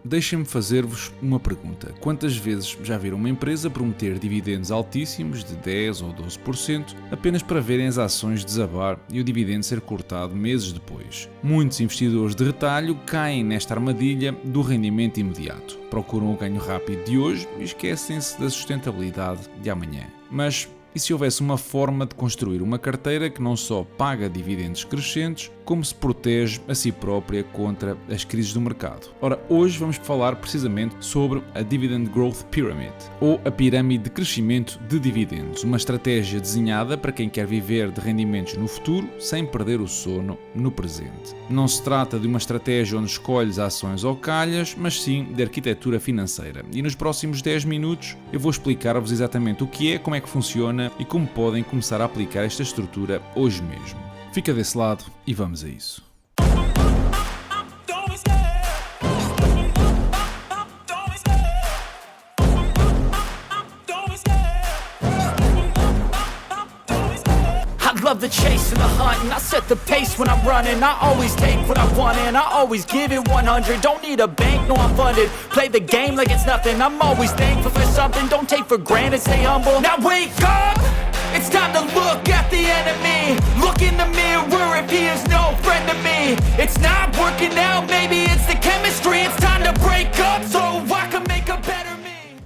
deixem-me fazer-vos uma pergunta. Quantas vezes já viram uma empresa prometer dividendos altíssimos de 10 ou 12% apenas para verem as ações desabar e o dividendo ser cortado meses depois? Muitos investidores de retalho caem nesta armadilha do rendimento imediato. Procuram o ganho rápido de hoje e esquecem-se da sustentabilidade de amanhã. Mas e se houvesse uma forma de construir uma carteira que não só paga dividendos crescentes, como se protege a si própria contra as crises do mercado? Ora, hoje vamos falar precisamente sobre a Dividend Growth Pyramid, ou a pirâmide de crescimento de dividendos, uma estratégia desenhada para quem quer viver de rendimentos no futuro sem perder o sono no presente. Não se trata de uma estratégia onde escolhes ações ou calhas, mas sim de arquitetura financeira. E nos próximos 10 minutos eu vou explicar-vos exatamente o que é, como é que funciona e como podem começar a aplicar esta estrutura hoje mesmo. Fica desse lado e vamos a isso. Love the chase and the hunt, and I set the pace when I'm running. I always take what I want and I always give it 100. Don't need a bank, no I'm funded. Play the game like it's nothing. I'm always thankful for something. Don't take for granted, stay humble. Now wake up, it's time to look at the enemy. Look in the mirror if he is no friend to me. It's not working out, maybe it's the chemistry. It's time to break up so I can make a better me.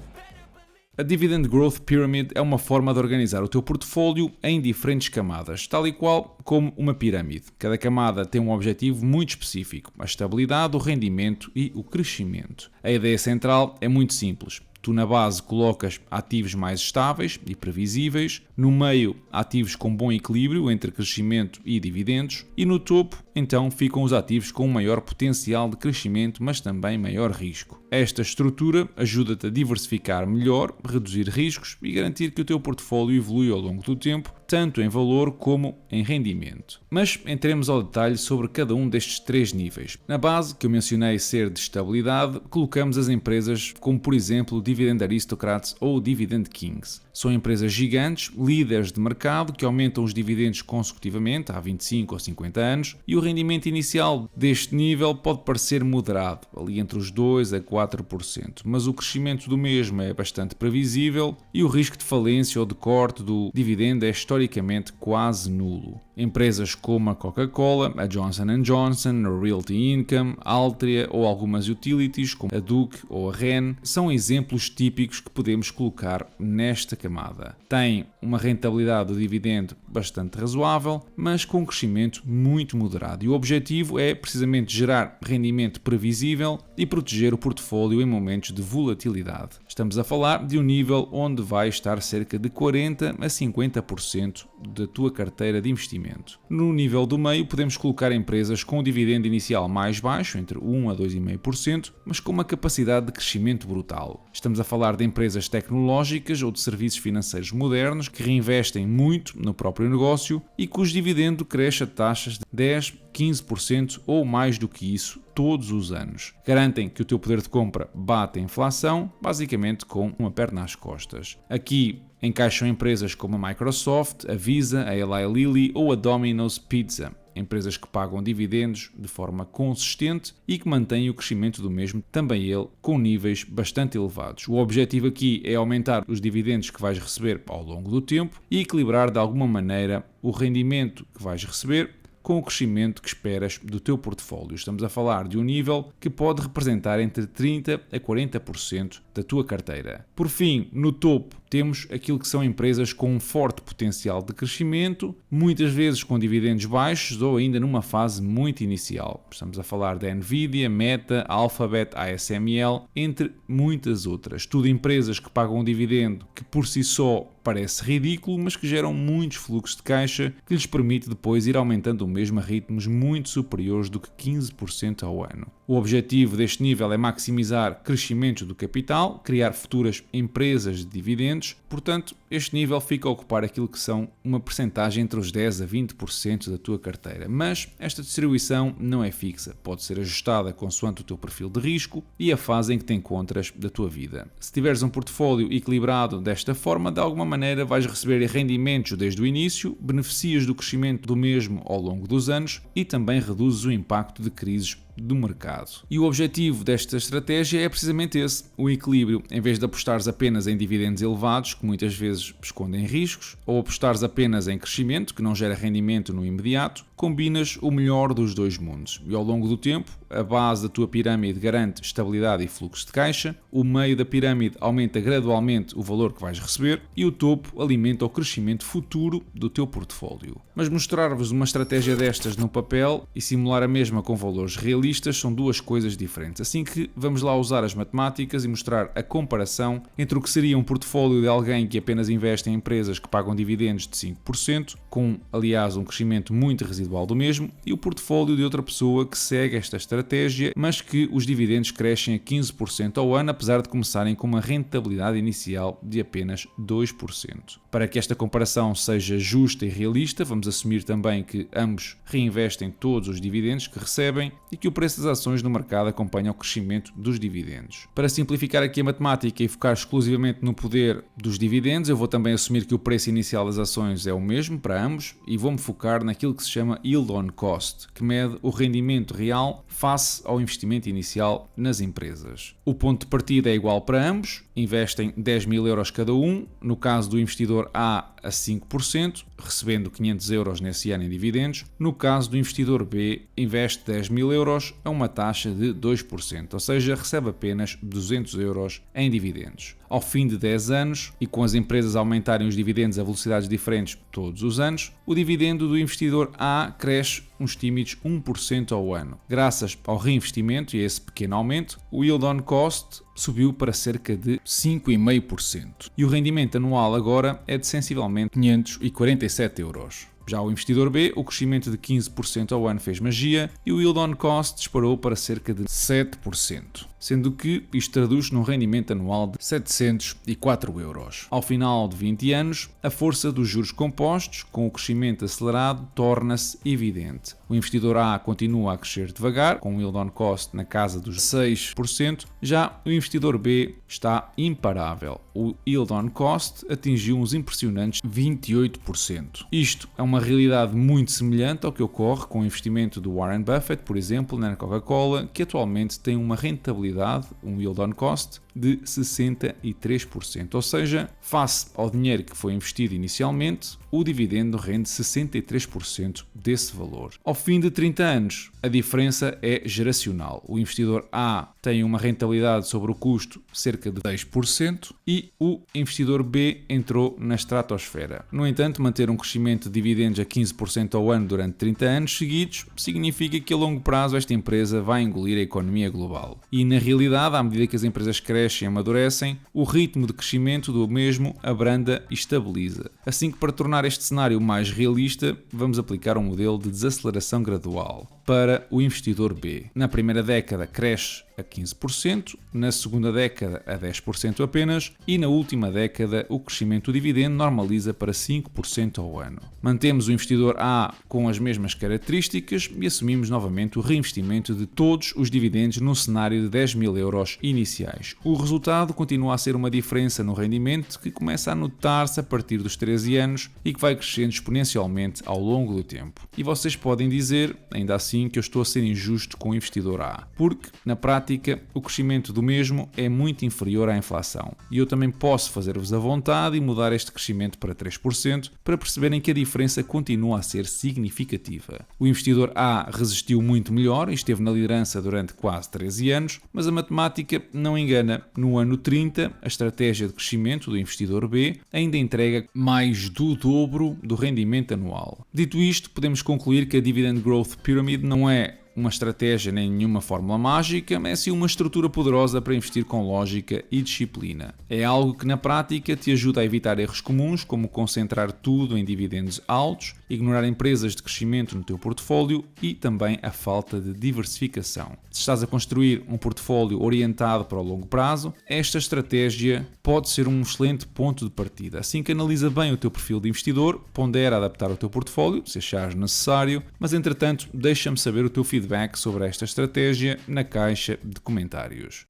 A Dividend Growth Pyramid é uma forma de organizar o teu portfólio em diferentes camadas, tal e qual como uma pirâmide. Cada camada tem um objetivo muito específico: a estabilidade, o rendimento e o crescimento. A ideia central é muito simples. Tu na base colocas ativos mais estáveis e previsíveis, no meio ativos com bom equilíbrio entre crescimento e dividendos e no topo então ficam os ativos com um maior potencial de crescimento, mas também maior risco. Esta estrutura ajuda-te a diversificar melhor, reduzir riscos e garantir que o teu portfólio evolui ao longo do tempo, tanto em valor como em rendimento. Mas entremos ao detalhe sobre cada um destes três níveis. Na base, que eu mencionei ser de estabilidade, colocamos as empresas como, por exemplo, Dividend Aristocrats ou Dividend Kings. São empresas gigantes, líderes de mercado, que aumentam os dividendos consecutivamente há 25 ou 50 anos e o rendimento inicial deste nível pode parecer moderado, ali entre os 2% a 4%, mas o crescimento do mesmo é bastante previsível e o risco de falência ou de corte do dividendo é historicamente quase nulo. Empresas como a Coca-Cola, a Johnson & Johnson, a Realty Income, a Altria ou algumas utilities como a Duke ou a REN são exemplos típicos que podemos colocar nesta camada. Têm uma rentabilidade do dividendo bastante razoável, mas com um crescimento muito moderado. E o objetivo é precisamente gerar rendimento previsível e proteger o portfólio em momentos de volatilidade. Estamos a falar de um nível onde vai estar cerca de 40% a 50% da tua carteira de investimento. No nível do meio podemos colocar empresas com um dividendo inicial mais baixo, entre 1% a 2,5%, mas com uma capacidade de crescimento brutal. Estamos a falar de empresas tecnológicas ou de serviços financeiros modernos que reinvestem muito no próprio negócio e cujo dividendo cresce a taxas de 10%, 15% ou mais do que isso todos os anos. Garantem que o teu poder de compra bate a inflação, basicamente com uma perna às costas. Aqui encaixam empresas como a Microsoft, a Visa, a Eli Lilly ou a Domino's Pizza. Empresas que pagam dividendos de forma consistente e que mantêm o crescimento do mesmo, também ele, com níveis bastante elevados. O objetivo aqui é aumentar os dividendos que vais receber ao longo do tempo e equilibrar de alguma maneira o rendimento que vais receber com o crescimento que esperas do teu portfólio. Estamos a falar de um nível que pode representar entre 30% a 40% da tua carteira. Por fim, no topo, temos aquilo que são empresas com um forte potencial de crescimento, muitas vezes com dividendos baixos ou ainda numa fase muito inicial. Estamos a falar da Nvidia, Meta, Alphabet, ASML, entre muitas outras. Tudo empresas que pagam um dividendo que por si só parece ridículo, mas que geram muitos fluxos de caixa que lhes permite depois ir aumentando o mesmo a ritmos muito superiores do que 15% ao ano. O objetivo deste nível é maximizar crescimento do capital, criar futuras empresas de dividendos, portanto, este nível fica a ocupar aquilo que são uma percentagem entre os 10% a 20% da tua carteira, mas esta distribuição não é fixa, pode ser ajustada consoante o teu perfil de risco e a fase em que te encontras da tua vida. Se tiveres um portfólio equilibrado desta forma, de alguma maneira vais receber rendimentos desde o início, beneficias do crescimento do mesmo ao longo dos anos e também reduzes o impacto de crises do mercado. E o objetivo desta estratégia é precisamente esse, o equilíbrio. Em vez de apostares apenas em dividendos elevados, que muitas vezes escondem riscos, ou apostares apenas em crescimento, que não gera rendimento no imediato, combinas o melhor dos dois mundos. E ao longo do tempo, a base da tua pirâmide garante estabilidade e fluxo de caixa, o meio da pirâmide aumenta gradualmente o valor que vais receber e o topo alimenta o crescimento futuro do teu portfólio. Mas mostrar-vos uma estratégia destas no papel e simular a mesma com valores realistas são duas coisas diferentes. Assim que vamos lá usar as matemáticas e mostrar a comparação entre o que seria um portfólio de alguém que apenas investe em empresas que pagam dividendos de 5%, com aliás um crescimento muito residual do mesmo, e o portfólio de outra pessoa que segue esta estratégia, mas que os dividendos crescem a 15% ao ano, apesar de começarem com uma rentabilidade inicial de apenas 2%. Para que esta comparação seja justa e realista, vamos assumir também que ambos reinvestem todos os dividendos que recebem e que o preço das ações no mercado acompanha o crescimento dos dividendos. Para simplificar aqui a matemática e focar exclusivamente no poder dos dividendos, eu vou também assumir que o preço inicial das ações é o mesmo para ambos e vou-me focar naquilo que se chama Yield on Cost, que mede o rendimento real face ao investimento inicial nas empresas. O ponto de partida é igual para ambos, investem 10 mil euros cada um, no caso do investidor A 5%, recebendo 500 euros nesse ano em dividendos. No caso do investidor B, investe 10 mil euros a uma taxa de 2%, ou seja, recebe apenas 200 euros em dividendos. Ao fim de 10 anos, e com as empresas aumentarem os dividendos a velocidades diferentes todos os anos, o dividendo do investidor A cresce uns tímidos 1% ao ano. Graças ao reinvestimento e a esse pequeno aumento, o yield on cost subiu para cerca de 5,5%. E o rendimento anual agora é de sensivelmente 547 euros. Já o investidor B, o crescimento de 15% ao ano fez magia e o yield on cost disparou para cerca de 7%, sendo que isto traduz num rendimento anual de 704 euros. Ao final de 20 anos, a força dos juros compostos, com o crescimento acelerado, torna-se evidente. O investidor A continua a crescer devagar, com o yield on cost na casa dos 6%, já o investidor B está imparável. O yield on cost atingiu uns impressionantes 28%. Isto é uma realidade muito semelhante ao que ocorre com o investimento do Warren Buffett, por exemplo, na Coca-Cola, que atualmente tem uma rentabilidade, um yield on cost, de 63%, ou seja, face ao dinheiro que foi investido inicialmente, o dividendo rende 63% desse valor. Ao fim de 30 anos, a diferença é geracional. O investidor A tem uma rentabilidade sobre o custo cerca de 10% e o investidor B entrou na estratosfera. No entanto, manter um crescimento de dividendos a 15% ao ano durante 30 anos seguidos significa que a longo prazo esta empresa vai engolir a economia global. E na realidade, à medida que as empresas crescem e amadurecem, o ritmo de crescimento do mesmo abranda e estabiliza. Assim que, para tornar este cenário mais realista, vamos aplicar um modelo de desaceleração gradual para o investidor B. Na primeira década cresce a 15%, na segunda década a 10% apenas e na última década o crescimento do dividendo normaliza para 5% ao ano. Mantemos o investidor A com as mesmas características e assumimos novamente o reinvestimento de todos os dividendos num cenário de 10 mil euros iniciais. O resultado continua a ser uma diferença no rendimento que começa a notar-se a partir dos 13 anos e que vai crescendo exponencialmente ao longo do tempo. E vocês podem dizer, ainda assim, que eu estou a ser injusto com o investidor A, porque, na prática, o crescimento do mesmo é muito inferior à inflação. E eu também posso fazer-vos a vontade e mudar este crescimento para 3% para perceberem que a diferença continua a ser significativa. O investidor A resistiu muito melhor e esteve na liderança durante quase 13 anos, mas a matemática não engana. No ano 30, a estratégia de crescimento do investidor B ainda entrega mais do dobro do rendimento anual. Dito isto, podemos concluir que a Dividend Growth Pyramid não é uma estratégia nem nenhuma fórmula mágica, mas sim uma estrutura poderosa para investir com lógica e disciplina. É algo que na prática te ajuda a evitar erros comuns, como concentrar tudo em dividendos altos, ignorar empresas de crescimento no teu portfólio e também a falta de diversificação. Se estás a construir um portfólio orientado para o longo prazo, esta estratégia pode ser um excelente ponto de partida. Assim que analisa bem o teu perfil de investidor, pondera adaptar o teu portfólio, se achares necessário, mas entretanto deixa-me saber o teu feedback sobre esta estratégia na caixa de comentários.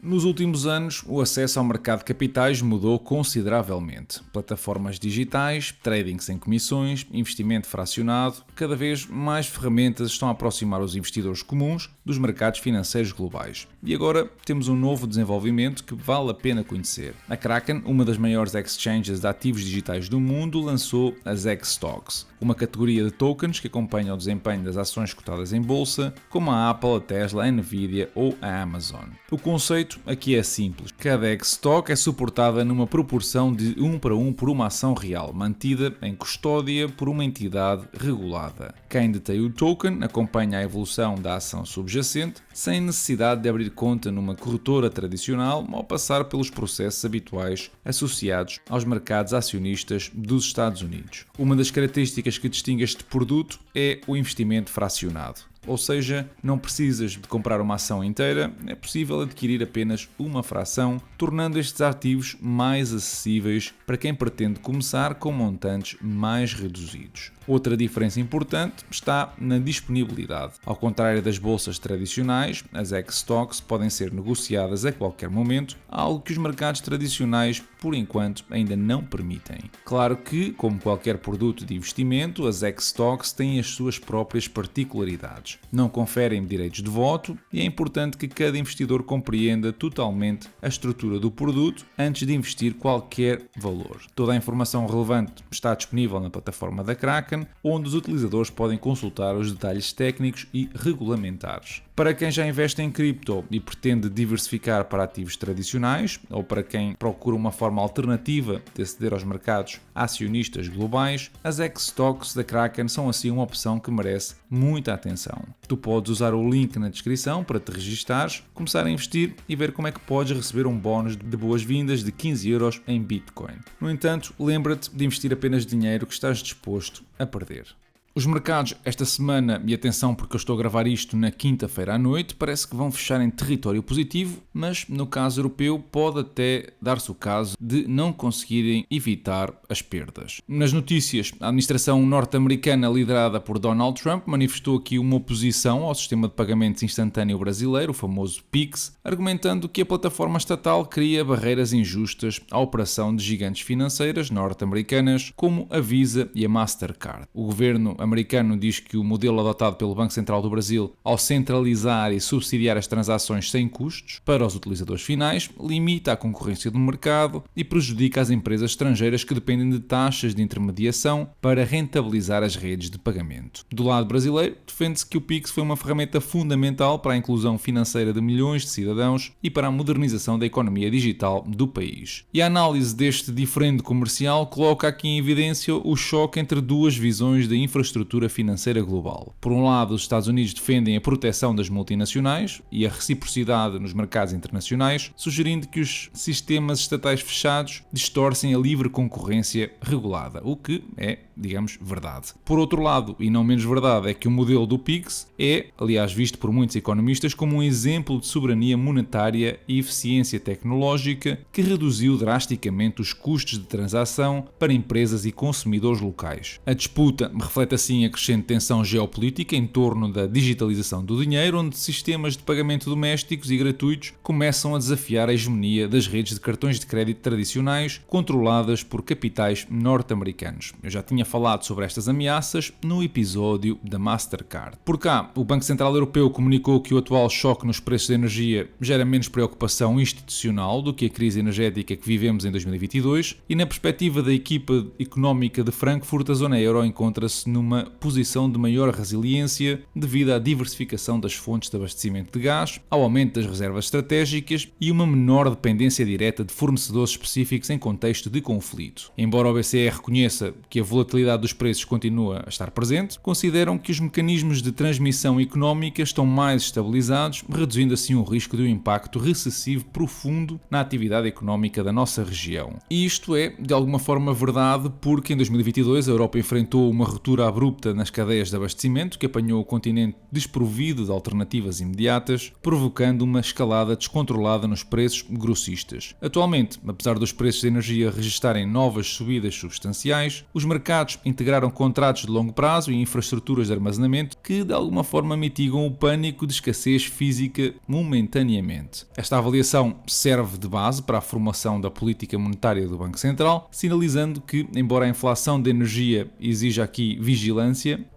Nos últimos anos, o acesso ao mercado de capitais mudou consideravelmente. Plataformas digitais, trading sem comissões, investimento fracionado, cada vez mais ferramentas estão a aproximar os investidores comuns dos mercados financeiros globais. E agora temos um novo desenvolvimento que vale a pena conhecer. A Kraken, uma das maiores exchanges de ativos digitais do mundo, lançou as X-Stocks, uma categoria de tokens que acompanha o desempenho das ações cotadas em bolsa, como a Apple, a Tesla, a Nvidia ou a Amazon. O conceito aqui é simples. Cada X-Stock é suportada numa proporção de 1:1 por uma ação real, mantida em custódia por uma entidade regulada. Quem detém o token acompanha a evolução da ação subjacente, sem necessidade de abrir conta numa corretora tradicional ou passar pelos processos habituais associados aos mercados acionistas dos Estados Unidos. Uma das características que distingue este produto é o investimento fracionado. Ou seja, não precisas de comprar uma ação inteira, é possível adquirir apenas uma fração, tornando estes ativos mais acessíveis para quem pretende começar com montantes mais reduzidos. Outra diferença importante está na disponibilidade. Ao contrário das bolsas tradicionais, as X-Stocks podem ser negociadas a qualquer momento, algo que os mercados tradicionais, por enquanto, ainda não permitem. Claro que, como qualquer produto de investimento, as X-Stocks têm as suas próprias particularidades. Não conferem direitos de voto e é importante que cada investidor compreenda totalmente a estrutura do produto antes de investir qualquer valor. Toda a informação relevante está disponível na plataforma da Kraken, onde os utilizadores podem consultar os detalhes técnicos e regulamentares. Para quem já investe em cripto e pretende diversificar para ativos tradicionais, ou para quem procura uma forma alternativa de aceder aos mercados acionistas globais, as X-Stocks da Kraken são assim uma opção que merece muita atenção. Tu podes usar o link na descrição para te registares, começar a investir e ver como é que podes receber um bónus de boas-vindas de 15 euros em Bitcoin. No entanto, lembra-te de investir apenas dinheiro que estás disposto a perder. Os mercados esta semana, e atenção porque eu estou a gravar isto na quinta-feira à noite, parece que vão fechar em território positivo, mas no caso europeu pode até dar-se o caso de não conseguirem evitar as perdas. Nas notícias, a administração norte-americana liderada por Donald Trump manifestou aqui uma oposição ao sistema de pagamentos instantâneo brasileiro, o famoso PIX, argumentando que a plataforma estatal cria barreiras injustas à operação de gigantes financeiras norte-americanas como a Visa e a Mastercard. O governo americano diz que o modelo adotado pelo Banco Central do Brasil, ao centralizar e subsidiar as transações sem custos para os utilizadores finais, limita a concorrência do mercado e prejudica as empresas estrangeiras que dependem de taxas de intermediação para rentabilizar as redes de pagamento. Do lado brasileiro, defende-se que o PIX foi uma ferramenta fundamental para a inclusão financeira de milhões de cidadãos e para a modernização da economia digital do país. E a análise deste diferendo comercial coloca aqui em evidência o choque entre duas visões da infraestrutura financeira global. Por um lado, os Estados Unidos defendem a proteção das multinacionais e a reciprocidade nos mercados internacionais, sugerindo que os sistemas estatais fechados distorcem a livre concorrência regulada, o que é, digamos, verdade. Por outro lado, e não menos verdade, é que o modelo do PIX é, aliás, visto por muitos economistas como um exemplo de soberania monetária e eficiência tecnológica que reduziu drasticamente os custos de transação para empresas e consumidores locais. A disputa reflete assim a crescente tensão geopolítica em torno da digitalização do dinheiro, onde sistemas de pagamento domésticos e gratuitos começam a desafiar a hegemonia das redes de cartões de crédito tradicionais controladas por capitais norte-americanos. Eu já tinha falado sobre estas ameaças no episódio da Mastercard. Por cá, o Banco Central Europeu comunicou que o atual choque nos preços de energia gera menos preocupação institucional do que a crise energética que vivemos em 2022 e na perspectiva da equipa económica de Frankfurt, a zona euro encontra-se numa posição de maior resiliência devido à diversificação das fontes de abastecimento de gás, ao aumento das reservas estratégicas e uma menor dependência direta de fornecedores específicos em contexto de conflito. Embora o BCE reconheça que a volatilidade dos preços continua a estar presente, consideram que os mecanismos de transmissão económica estão mais estabilizados, reduzindo assim o risco de um impacto recessivo profundo na atividade económica da nossa região. E isto é, de alguma forma, verdade, porque em 2022 a Europa enfrentou uma ruptura abrupta abrupta nas cadeias de abastecimento que apanhou o continente desprovido de alternativas imediatas, provocando uma escalada descontrolada nos preços grossistas. Atualmente, apesar dos preços de energia registarem novas subidas substanciais, os mercados integraram contratos de longo prazo e infraestruturas de armazenamento que, de alguma forma, mitigam o pânico de escassez física momentaneamente. Esta avaliação serve de base para a formação da política monetária do Banco Central, sinalizando que, embora a inflação de energia exija aqui vigilância,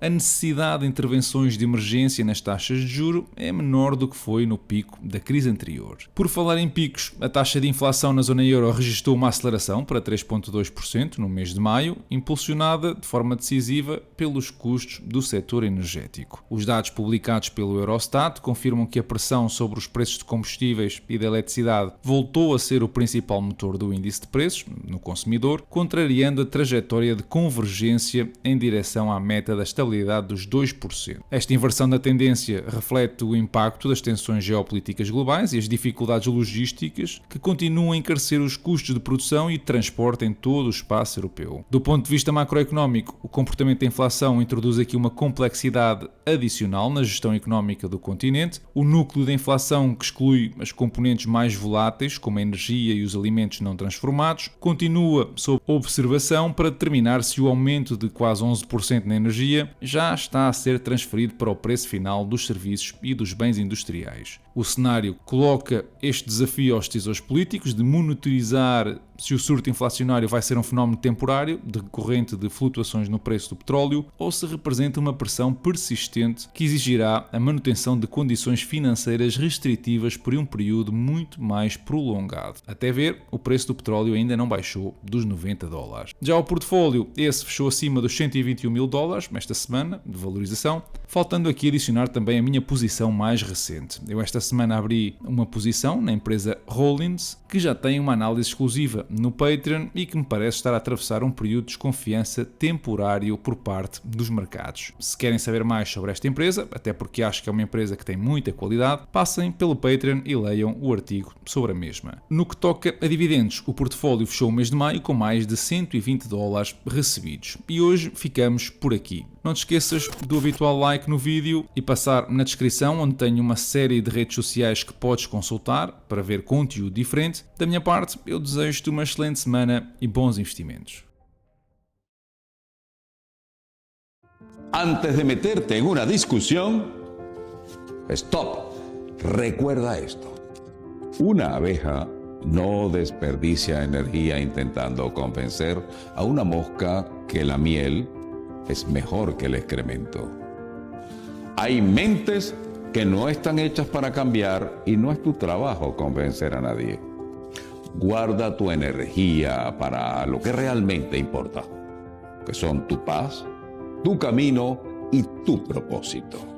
a necessidade de intervenções de emergência nas taxas de juro é menor do que foi no pico da crise anterior. Por falar em picos, a taxa de inflação na zona euro registrou uma aceleração para 3,2% no mês de maio, impulsionada de forma decisiva pelos custos do setor energético. Os dados publicados pelo Eurostat confirmam que a pressão sobre os preços de combustíveis e da eletricidade voltou a ser o principal motor do índice de preços no consumidor, contrariando a trajetória de convergência em direção à meta da estabilidade dos 2%. Esta inversão da tendência reflete o impacto das tensões geopolíticas globais e as dificuldades logísticas que continuam a encarecer os custos de produção e transporte em todo o espaço europeu. Do ponto de vista macroeconómico, o comportamento da inflação introduz aqui uma complexidade adicional na gestão económica do continente. O núcleo da inflação, que exclui as componentes mais voláteis, como a energia e os alimentos não transformados, continua sob observação para determinar se o aumento de quase 11% na energia já está a ser transferido para o preço final dos serviços e dos bens industriais. O cenário coloca este desafio aos decisores políticos de monitorizar se o surto inflacionário vai ser um fenómeno temporário, decorrente de flutuações no preço do petróleo, ou se representa uma pressão persistente que exigirá a manutenção de condições financeiras restritivas por um período muito mais prolongado. Até ver, o preço do petróleo ainda não baixou dos $90. Já o portfólio, esse fechou acima dos $121 mil esta semana, de valorização, faltando aqui adicionar também a minha posição mais recente. Eu esta semana abri uma posição na empresa Rollins, que já tem uma análise exclusiva no Patreon e que me parece estar a atravessar um período de desconfiança temporário por parte dos mercados. Se querem saber mais sobre esta empresa, até porque acho que é uma empresa que tem muita qualidade, passem pelo Patreon e leiam o artigo sobre a mesma. No que toca a dividendos, o portfólio fechou o mês de maio com mais de $120 recebidos. E hoje ficamos por aqui. Não te esqueças do habitual like no vídeo e passar na descrição, onde tenho uma série de redes sociais que podes consultar para ver conteúdo diferente. Da minha parte, eu desejo-te uma excelente semana e bons investimentos. Antes de meterte en una discusión, stop. Recuerda esto. Una abeja no desperdicia energía intentando convencer a una mosca que la miel es mejor que el excremento. Hay mentes que no están hechas para cambiar y no es tu trabajo convencer a nadie. Guarda tu energía para lo que realmente importa, que son tu paz, tu camino y tu propósito.